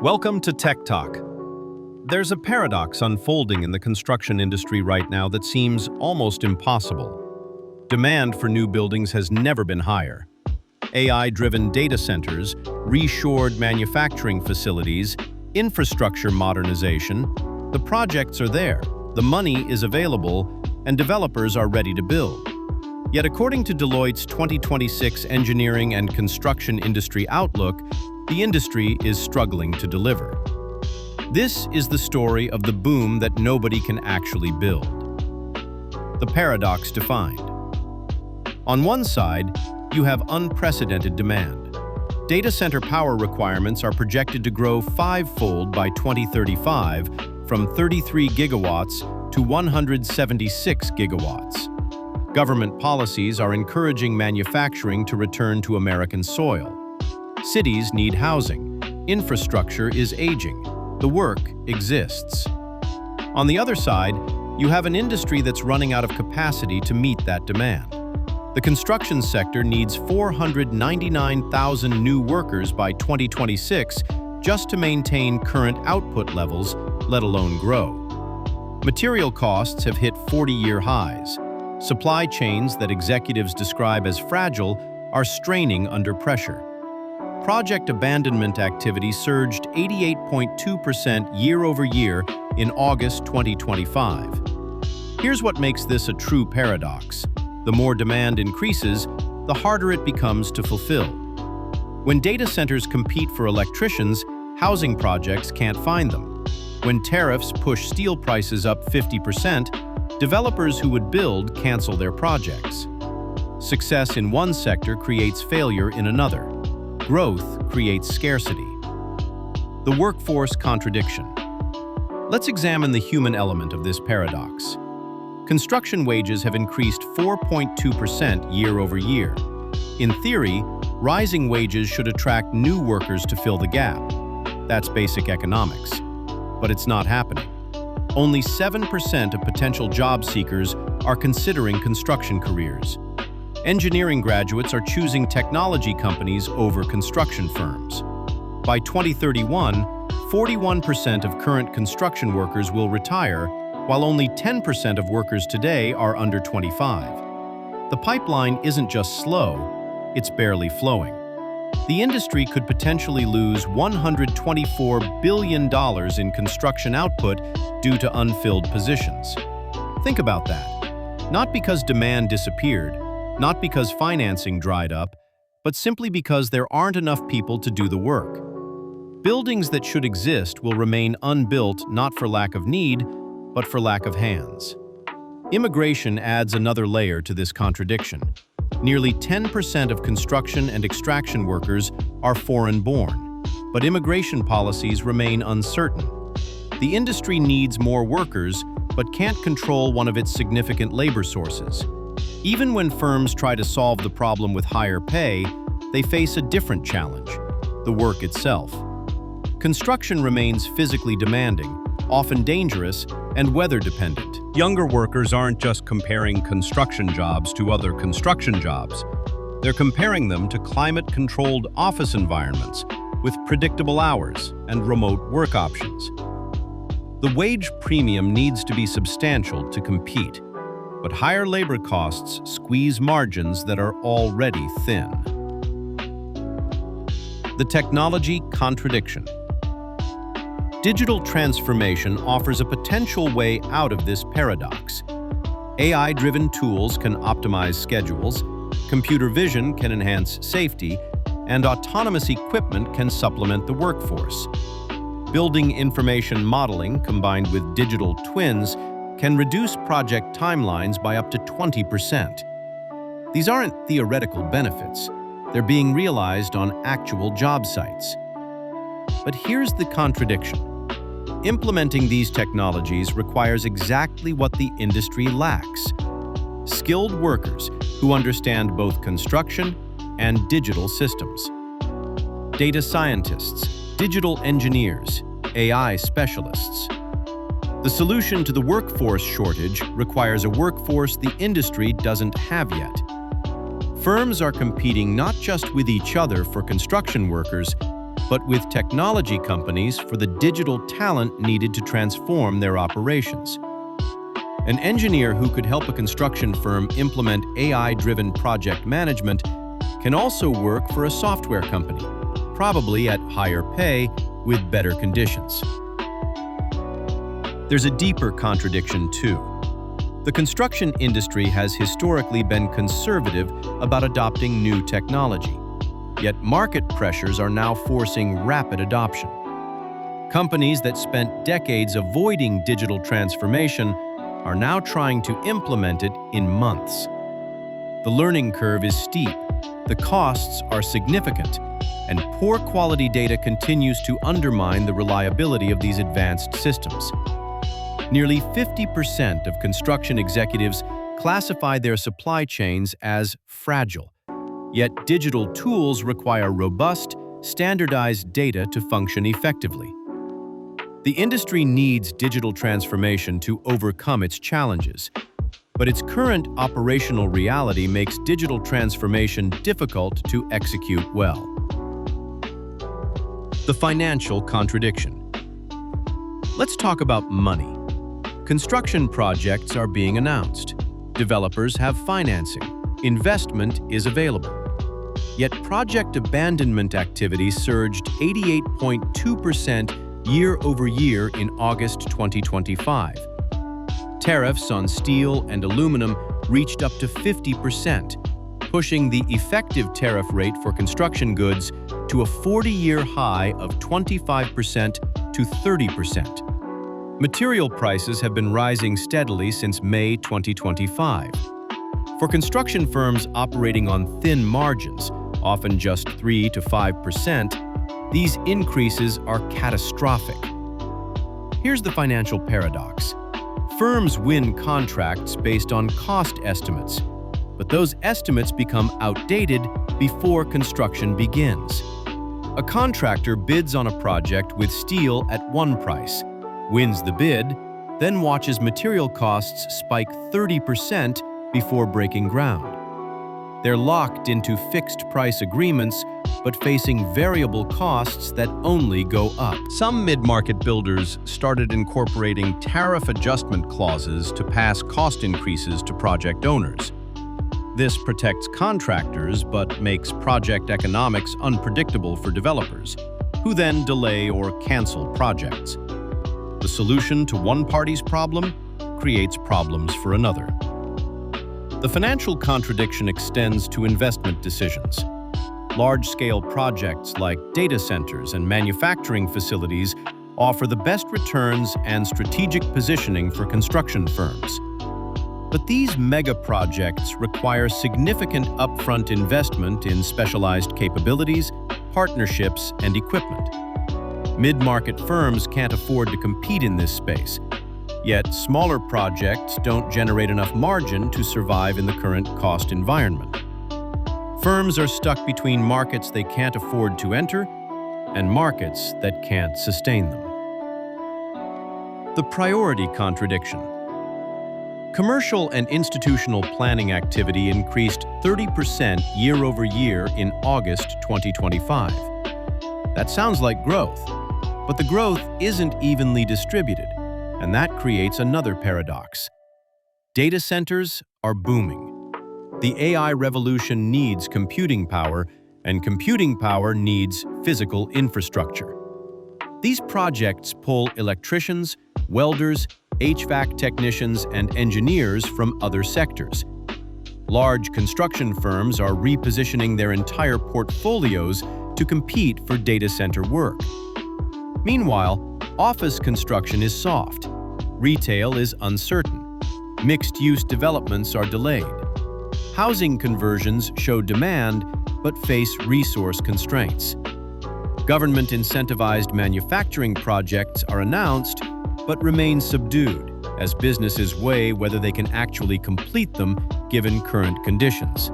Welcome to Tech Talk. There's a paradox unfolding in the construction industry right now that seems almost impossible. Demand for new buildings has never been higher. AI-driven data centers, reshored manufacturing facilities, infrastructure modernization, the projects are there, the money is available, and developers are ready to build. Yet according to Deloitte's 2026 Engineering and Construction Industry Outlook, the industry is struggling to deliver. This is the story of the boom that nobody can actually build. The paradox defined. On one side, you have unprecedented demand. Data center power requirements are projected to grow fivefold by 2035, from 33 gigawatts to 176 gigawatts. Government policies are encouraging manufacturing to return to American soil. Cities need housing. Infrastructure is aging. The work exists. On the other side, you have an industry that's running out of capacity to meet that demand. The construction sector needs 499,000 new workers by 2026 just to maintain current output levels, let alone grow. Material costs have hit 40-year highs. Supply chains that executives describe as fragile are straining under pressure. Project abandonment activity surged 88.2% year-over-year in August 2025. Here's what makes this a true paradox. The more demand increases, the harder it becomes to fulfill. When data centers compete for electricians, housing projects can't find them. When tariffs push steel prices up 50%, developers who would build cancel their projects. Success in one sector creates failure in another. Growth creates scarcity. The workforce contradiction. Let's examine the human element of this paradox. Construction wages have increased 4.2% year-over-year. In theory, rising wages should attract new workers to fill the gap. That's basic economics. But it's not happening. Only 7% of potential job seekers are considering construction careers. Engineering graduates are choosing technology companies over construction firms. By 2031, 41% of current construction workers will retire, while only 10% of workers today are under 25. The pipeline isn't just slow, it's barely flowing. The industry could potentially lose $124 billion in construction output due to unfilled positions. Think about that. Not because demand disappeared, not because financing dried up, but simply because there aren't enough people to do the work. Buildings that should exist will remain unbuilt not for lack of need, but for lack of hands. Immigration adds another layer to this contradiction. Nearly 10% of construction and extraction workers are foreign-born, but immigration policies remain uncertain. The industry needs more workers, but can't control one of its significant labor sources. Even when firms try to solve the problem with higher pay, they face a different challenge: the work itself. Construction remains physically demanding, often dangerous, and weather-dependent. Younger workers aren't just comparing construction jobs to other construction jobs. They're comparing them to climate-controlled office environments with predictable hours and remote work options. The wage premium needs to be substantial to compete, but higher labor costs squeeze margins that are already thin. The Technology Contradiction. Digital transformation offers a potential way out of this paradox. AI-driven tools can optimize schedules, computer vision can enhance safety, and autonomous equipment can supplement the workforce. Building information modeling combined with digital twins can reduce project timelines by up to 20%. These aren't theoretical benefits. They're being realized on actual job sites. But here's the contradiction. Implementing these technologies requires exactly what the industry lacks: skilled workers who understand both construction and digital systems. Data scientists, digital engineers, AI specialists. The solution to the workforce shortage requires a workforce the industry doesn't have yet. Firms are competing not just with each other for construction workers, but with technology companies for the digital talent needed to transform their operations. An engineer who could help a construction firm implement AI-driven project management can also work for a software company, probably at higher pay with better conditions. There's a deeper contradiction too. The construction industry has historically been conservative about adopting new technology, yet market pressures are now forcing rapid adoption. Companies that spent decades avoiding digital transformation are now trying to implement it in months. The learning curve is steep, the costs are significant, and poor quality data continues to undermine the reliability of these advanced systems. Nearly 50% of construction executives classify their supply chains as fragile, yet digital tools require robust, standardized data to function effectively. The industry needs digital transformation to overcome its challenges, but its current operational reality makes digital transformation difficult to execute well. The financial contradiction. Let's talk about money. Construction projects are being announced. Developers have financing. Investment is available. Yet project abandonment activity surged 88.2% year-over-year in August 2025. Tariffs on steel and aluminum reached up to 50%, pushing the effective tariff rate for construction goods to a 40-year high of 25% to 30%. Material prices have been rising steadily since May 2025. For construction firms operating on thin margins, often just 3 to 5%, these increases are catastrophic. Here's the financial paradox. Firms win contracts based on cost estimates, but those estimates become outdated before construction begins. A contractor bids on a project with steel at one price, wins the bid, then watches material costs spike 30% before breaking ground. They're locked into fixed-price agreements, but facing variable costs that only go up. Some mid-market builders started incorporating tariff adjustment clauses to pass cost increases to project owners. This protects contractors, but makes project economics unpredictable for developers, who then delay or cancel projects. The solution to one party's problem creates problems for another. The financial contradiction extends to investment decisions. Large-scale projects like data centers and manufacturing facilities offer the best returns and strategic positioning for construction firms. But these mega projects require significant upfront investment in specialized capabilities, partnerships, and equipment. Mid-market firms can't afford to compete in this space, yet smaller projects don't generate enough margin to survive in the current cost environment. Firms are stuck between markets they can't afford to enter and markets that can't sustain them. The priority contradiction. Commercial and institutional planning activity increased 30% year-over-year in August 2025. That sounds like growth, but the growth isn't evenly distributed, and that creates another paradox. Data centers are booming. The AI revolution needs computing power, and computing power needs physical infrastructure. These projects pull electricians, welders, HVAC technicians, and engineers from other sectors. Large construction firms are repositioning their entire portfolios to compete for data center work. Meanwhile, office construction is soft. Retail is uncertain. Mixed-use developments are delayed. Housing conversions show demand but face resource constraints. Government-incentivized manufacturing projects are announced but remain subdued as businesses weigh whether they can actually complete them given current conditions.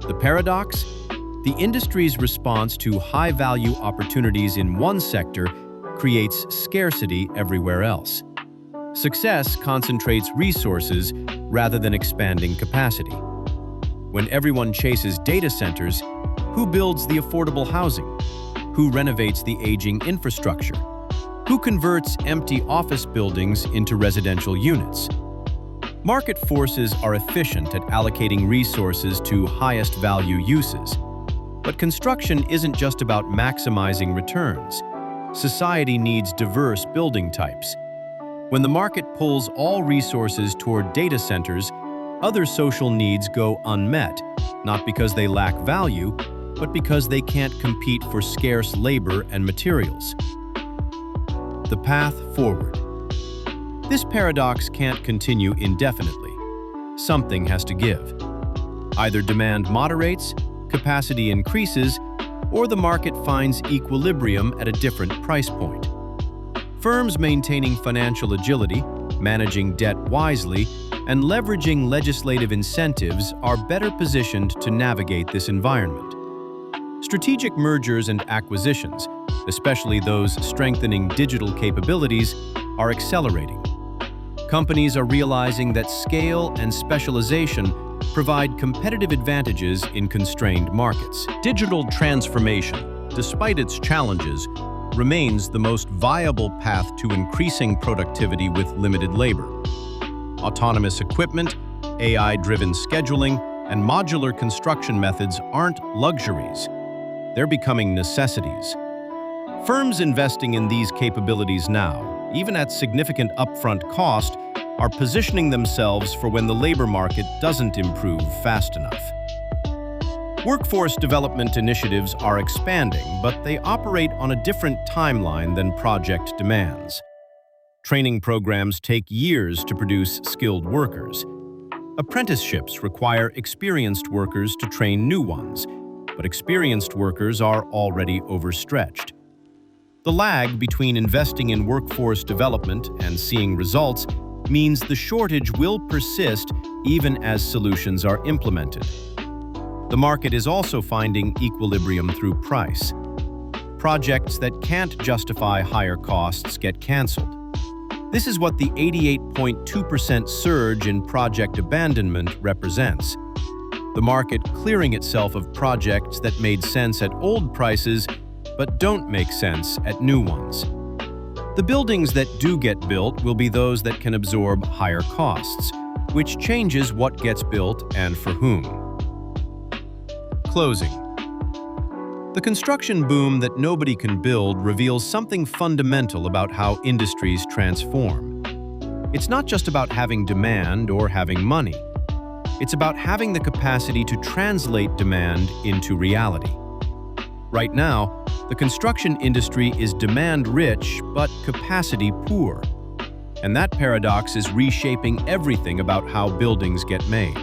The paradox? The industry's response to high-value opportunities in one sector creates scarcity everywhere else. Success concentrates resources rather than expanding capacity. When everyone chases data centers, who builds the affordable housing? Who renovates the aging infrastructure? Who converts empty office buildings into residential units? Market forces are efficient at allocating resources to highest value uses. But construction isn't just about maximizing returns. Society needs diverse building types. When the market pulls all resources toward data centers, other social needs go unmet, not because they lack value, but because they can't compete for scarce labor and materials. The path forward. This paradox can't continue indefinitely. Something has to give. Either demand moderates, capacity increases, or the market finds equilibrium at a different price point. Firms maintaining financial agility, managing debt wisely, and leveraging legislative incentives are better positioned to navigate this environment. Strategic mergers and acquisitions, especially those strengthening digital capabilities, are accelerating. Companies are realizing that scale and specialization provide competitive advantages in constrained markets. Digital transformation, despite its challenges, remains the most viable path to increasing productivity with limited labor. Autonomous equipment, AI-driven scheduling, and modular construction methods aren't luxuries. They're becoming necessities. Firms investing in these capabilities now, even at significant upfront cost, are positioning themselves for when the labor market doesn't improve fast enough. Workforce development initiatives are expanding, but they operate on a different timeline than project demands. Training programs take years to produce skilled workers. Apprenticeships require experienced workers to train new ones, but experienced workers are already overstretched. The lag between investing in workforce development and seeing results means the shortage will persist even as solutions are implemented. The market is also finding equilibrium through price. Projects that can't justify higher costs get canceled. This is what the 88.2% surge in project abandonment represents. The market clearing itself of projects that made sense at old prices but don't make sense at new ones. The buildings that do get built will be those that can absorb higher costs, which changes what gets built and for whom. Closing. The construction boom that nobody can build reveals something fundamental about how industries transform. It's not just about having demand or having money. It's about having the capacity to translate demand into reality. Right now, the construction industry is demand-rich but capacity-poor. And that paradox is reshaping everything about how buildings get made.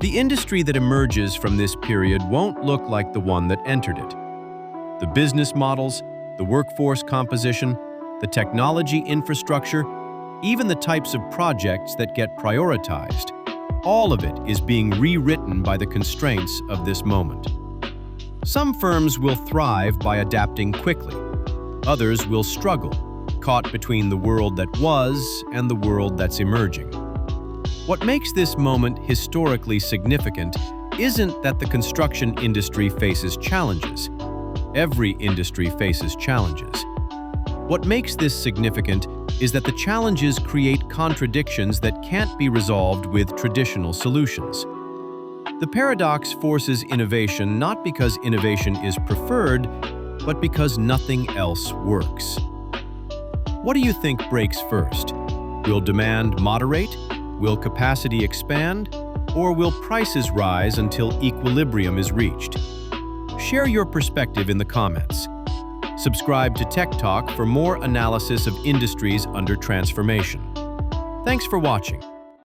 The industry that emerges from this period won't look like the one that entered it. The business models, the workforce composition, the technology infrastructure, even the types of projects that get prioritized, all of it is being rewritten by the constraints of this moment. Some firms will thrive by adapting quickly. Others will struggle, caught between the world that was and the world that's emerging. What makes this moment historically significant isn't that the construction industry faces challenges. Every industry faces challenges. What makes this significant is that the challenges create contradictions that can't be resolved with traditional solutions. The paradox forces innovation not because innovation is preferred, but because nothing else works. What do you think breaks first? Will demand moderate? Will capacity expand? Or will prices rise until equilibrium is reached? Share your perspective in the comments. Subscribe to Tech Talk for more analysis of industries under transformation. Thanks for watching.